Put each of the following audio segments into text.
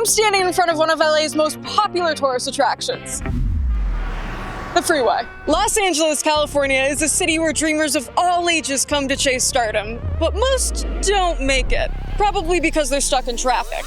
I'm standing in front of one of LA's most popular tourist attractions, the freeway. Los Angeles, California is a city where dreamers of all ages come to chase stardom, but most don't make it, probably because they're stuck in traffic.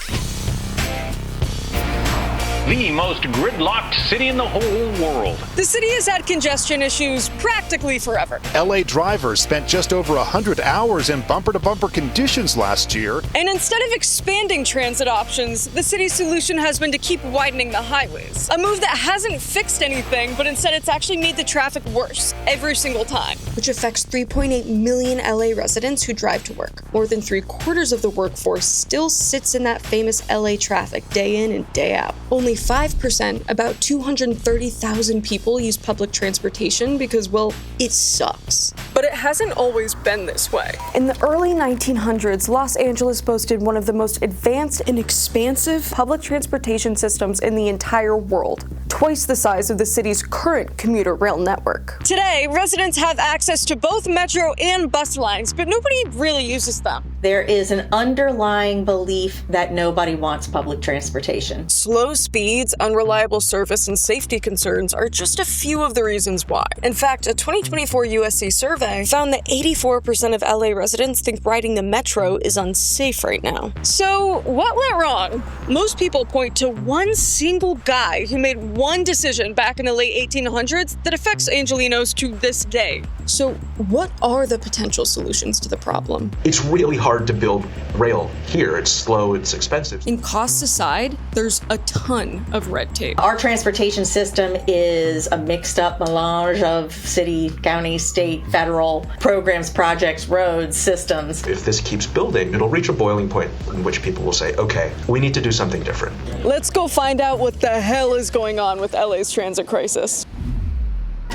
The most gridlocked city in the whole world. The city has had congestion issues practically forever. LA drivers spent just over 100 hours in bumper-to-bumper conditions last year. And instead of expanding transit options, the city's solution has been to keep widening the highways. A move that hasn't fixed anything, but instead it's actually made the traffic worse every single time. Which affects 3.8 million LA residents who drive to work. More than 3/4 of the workforce still sits in that famous LA traffic day in and day out. Only 5%, about 230,000 people use public transportation because, well, it sucks. But it hasn't always been this way. In the early 1900s, Los Angeles boasted one of the most advanced and expansive public transportation systems in the entire world, twice the size of the city's current commuter rail network. Today, residents have access to both metro and bus lines, but nobody really uses them. There is an underlying belief that nobody wants public transportation. Slow speeds, unreliable service, and safety concerns are just a few of the reasons why. In fact, a 2024 USC survey found that 84% of LA residents think riding the metro is unsafe right now. So, what went wrong? Most people point to one single guy who made one decision back in the late 1800s that affects Angelenos to this day. So, what are the potential solutions to the problem? It's really hard to build rail here. It's slow, it's expensive. And costs aside, there's a ton of red tape. Our transportation system is a mixed up melange of city, county, state, federal programs, projects, roads, systems. If this keeps building, it'll reach a boiling point in which people will say, okay, we need to do something different. Let's go find out what the hell is going on with LA's transit crisis.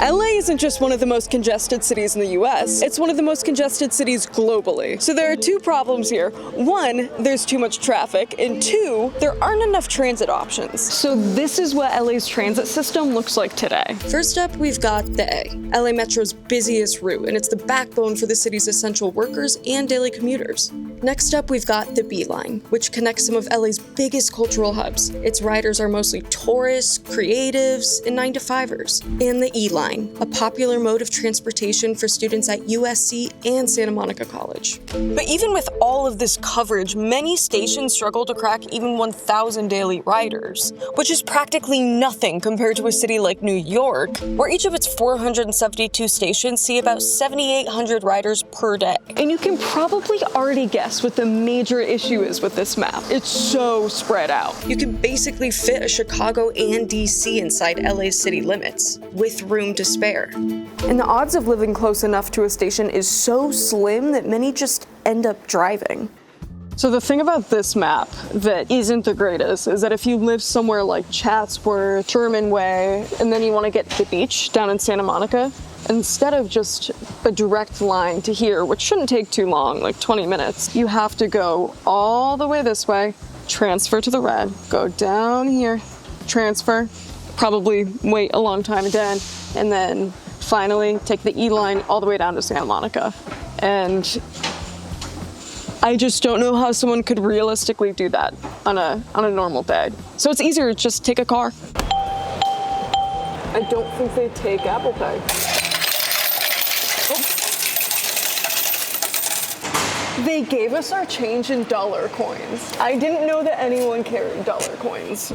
LA isn't just one of the most congested cities in the US, it's one of the most congested cities globally. So there are two problems here. One, there's too much traffic, and two, there aren't enough transit options. So this is what LA's transit system looks like today. First up, we've got the A, LA Metro's busiest route, and it's the backbone for the city's essential workers and daily commuters. Next up, we've got the B line, which connects some of LA's biggest cultural hubs. Its riders are mostly tourists, creatives, and 9-to-5ers. And the E line, a popular mode of transportation for students at USC and Santa Monica College. But even with all of this coverage, many stations struggle to crack even 1,000 daily riders, which is practically nothing compared to a city like New York, where each of its 472 stations see about 7,800 riders per day. And you can probably already guess what the major issue is with this map. It's so spread out. You can basically fit a Chicago and DC inside LA's city limits, with room to spare. And the odds of living close enough to a station is so slim that many just end up driving. So the thing about this map that isn't the greatest is that if you live somewhere like Chatsworth, Sherman Way, and then you want to get to the beach down in Santa Monica, instead of just a direct line to here, which shouldn't take too long, like 20 minutes, you have to go all the way this way, transfer to the red, go down here, transfer, probably wait a long time again, and then finally take the E line all the way down to Santa Monica. And I just don't know how someone could realistically do that on a normal day. So it's easier to just take a car. I don't think they take Apple Pay. Oh. They gave us our change in dollar coins. I didn't know that anyone carried dollar coins.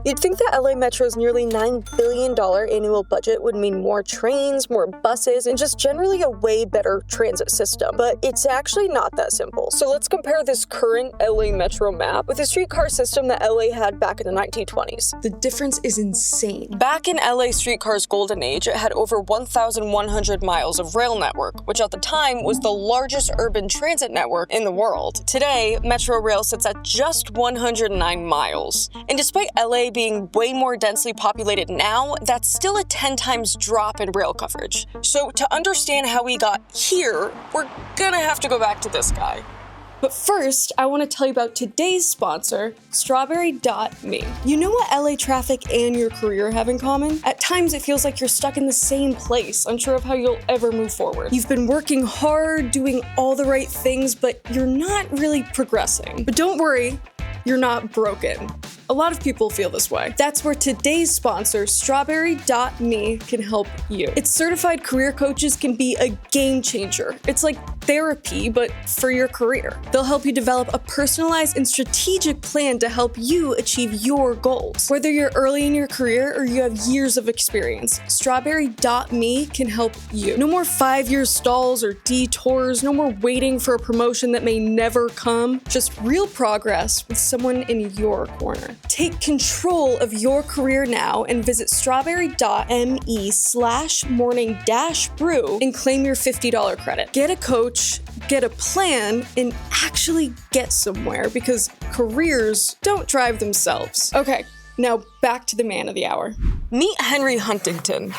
You'd think that LA Metro's nearly $9 billion annual budget would mean more trains, more buses, and just generally a way better transit system. But it's actually not that simple. So let's compare this current LA Metro map with the streetcar system that LA had back in the 1920s. The difference is insane. Back in LA streetcar's golden age, it had over 1,100 miles of rail network, which at the time was the largest urban transit network in the world. Today, Metro Rail sits at just 109 miles. And despite LA being way more densely populated now, that's still a 10 times drop in rail coverage. So to understand how we got here, we're gonna have to go back to this guy. But first, I want to tell you about today's sponsor, Strawberry.me. You know what LA traffic and your career have in common? At times, it feels like you're stuck in the same place, unsure of how you'll ever move forward. You've been working hard, doing all the right things, but you're not really progressing. But don't worry, you're not broken. A lot of people feel this way. That's where today's sponsor, Strawberry.me, can help you. Its certified career coaches can be a game changer. It's like therapy, but for your career. They'll help you develop a personalized and strategic plan to help you achieve your goals. Whether you're early in your career or you have years of experience, Strawberry.me can help you. No more 5-year stalls or detours, no more waiting for a promotion that may never come. Just real progress with someone in your corner. Take control of your career now and visit strawberry.me/morning-brew and claim your $50 credit. Get a coach, get a plan, and actually get somewhere because careers don't drive themselves. Okay, now back to the man of the hour. Meet Henry Huntington.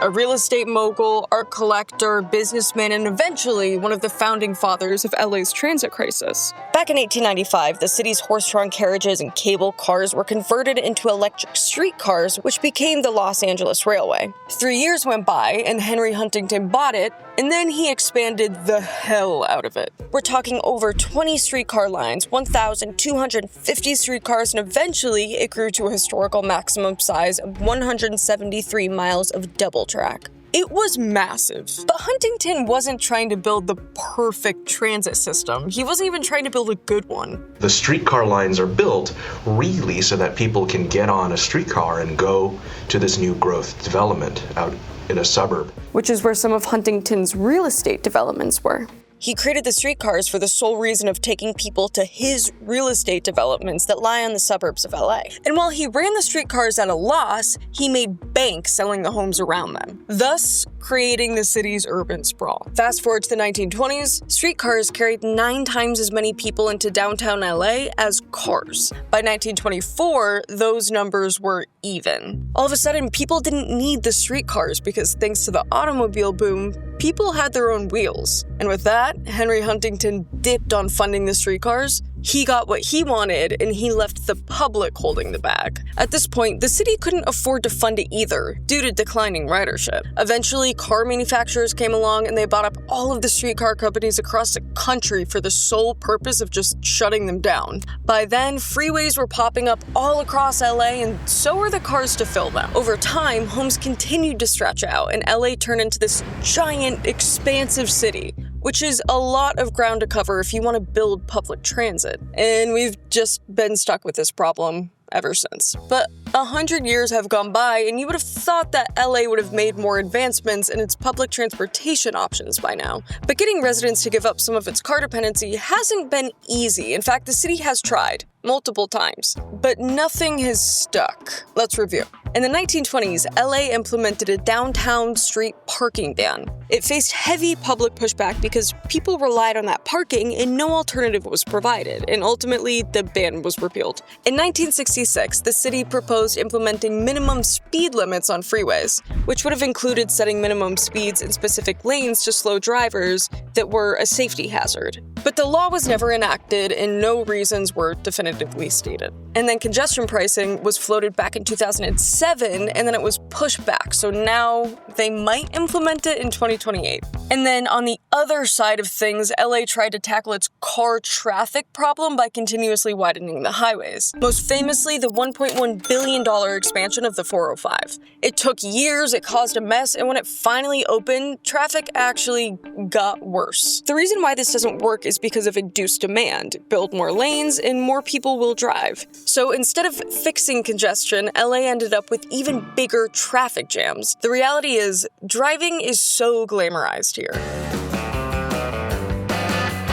A real estate mogul, art collector, businessman, and eventually one of the founding fathers of LA's transit crisis. Back in 1895, the city's horse-drawn carriages and cable cars were converted into electric streetcars, which became the Los Angeles Railway. 3 years went by, and Henry Huntington bought it, and then he expanded the hell out of it. We're talking over 20 streetcar lines, 1,250 streetcars, and eventually it grew to a historical maximum size of 173 miles of double track. It was massive. But Huntington wasn't trying to build the perfect transit system. He wasn't even trying to build a good one. The streetcar lines are built really so that people can get on a streetcar and go to this new growth development out in a suburb. Which is where some of Huntington's real estate developments were. He created the streetcars for the sole reason of taking people to his real estate developments that lie on the suburbs of LA. And while he ran the streetcars at a loss, he made bank selling the homes around them, thus creating the city's urban sprawl. Fast forward to the 1920s, streetcars carried 9 times as many people into downtown LA as cars. By 1924, those numbers were even. All of a sudden, people didn't need the streetcars because thanks to the automobile boom, people had their own wheels. And with that, Henry Huntington dipped on funding the streetcars. He got what he wanted, and he left the public holding the bag. At this point, the city couldn't afford to fund it either, due to declining ridership. Eventually, car manufacturers came along, and they bought up all of the streetcar companies across the country for the sole purpose of just shutting them down. By then, freeways were popping up all across LA, and so were the cars to fill them. Over time, homes continued to stretch out, and LA turned into this giant, expansive city, which is a lot of ground to cover if you want to build public transit. And we've just been stuck with this problem ever since. But 100 years have gone by, and you would have thought that LA would have made more advancements in its public transportation options by now. But getting residents to give up some of its car dependency hasn't been easy. In fact, the city has tried multiple times, but nothing has stuck. Let's review. In the 1920s, LA implemented a downtown street parking ban. It faced heavy public pushback because people relied on that parking and no alternative was provided, and ultimately the ban was repealed. In 1966, the city proposed implementing minimum speed limits on freeways, which would have included setting minimum speeds in specific lanes to slow drivers that were a safety hazard. But the law was never enacted and no reasons were definitively stated. And then congestion pricing was floated back in 2007, and then it was pushed back, so now they might implement it in 2028. And then on the other side of things, LA tried to tackle its car traffic problem by continuously widening the highways. Most famously, the $1.1 billion expansion of the 405. It took years, it caused a mess, and when it finally opened, traffic actually got worse. The reason why this doesn't work is because of induced demand. Build more lanes and more people will drive. So instead of fixing congestion, LA ended up with even bigger traffic jams. The reality is, driving is so glamorized here.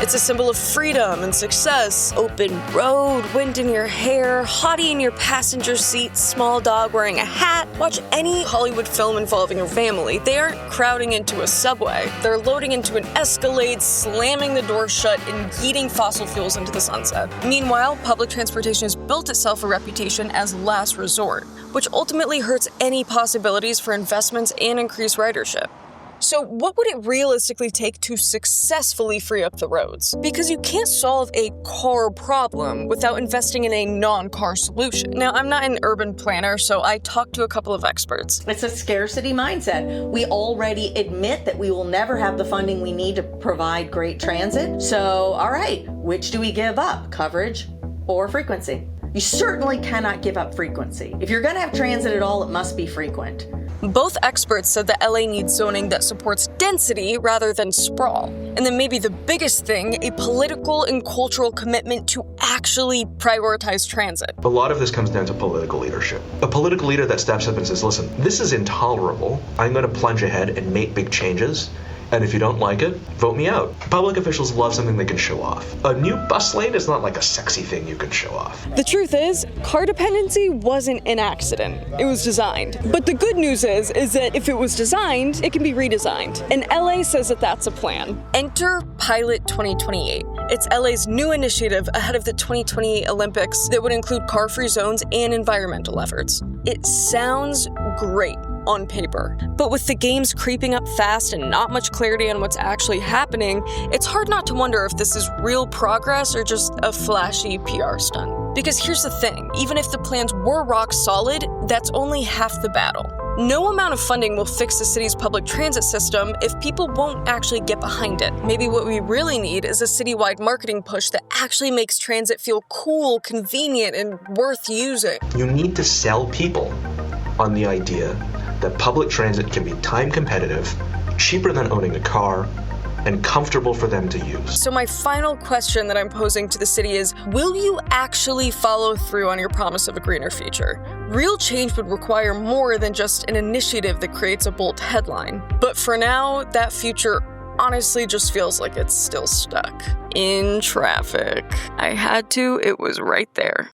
It's a symbol of freedom and success. Open road, wind in your hair, hottie in your passenger seat, small dog wearing a hat. Watch any Hollywood film involving your family. They aren't crowding into a subway. They're loading into an Escalade, slamming the door shut, and yeeting fossil fuels into the sunset. Meanwhile, public transportation has built itself a reputation as last resort, which ultimately hurts any possibilities for investments and increased ridership. So what would it realistically take to successfully free up the roads? Because you can't solve a car problem without investing in a non-car solution. Now, I'm not an urban planner, so I talked to a couple of experts. It's a scarcity mindset. We already admit that we will never have the funding we need to provide great transit. So, all right, which do we give up? Coverage or frequency. You certainly cannot give up frequency. If you're going to have transit at all, it must be frequent. Both experts said that LA needs zoning that supports density rather than sprawl. And then maybe the biggest thing, a political and cultural commitment to actually prioritize transit. A lot of this comes down to political leadership. A political leader that steps up and says, listen, this is intolerable. I'm going to plunge ahead and make big changes. And if you don't like it, vote me out. Public officials love something they can show off. A new bus lane is not like a sexy thing you can show off. The truth is, car dependency wasn't an accident. It was designed. But the good news is that if it was designed, it can be redesigned. And LA says that that's a plan. Enter Pilot 2028. It's LA's new initiative ahead of the 2028 Olympics that would include car-free zones and environmental efforts. It sounds great on paper. But with the games creeping up fast and not much clarity on what's actually happening, it's hard not to wonder if this is real progress or just a flashy PR stunt. Because here's the thing, even if the plans were rock solid, that's only half the battle. No amount of funding will fix the city's public transit system if people won't actually get behind it. Maybe what we really need is a citywide marketing push that actually makes transit feel cool, convenient, and worth using. You need to sell people on the idea that public transit can be time competitive, cheaper than owning a car, and comfortable for them to use. So my final question that I'm posing to the city is, will you actually follow through on your promise of a greener future? Real change would require more than just an initiative that creates a bold headline. But for now, that future honestly just feels like it's still stuck in traffic. I had to, it was right there.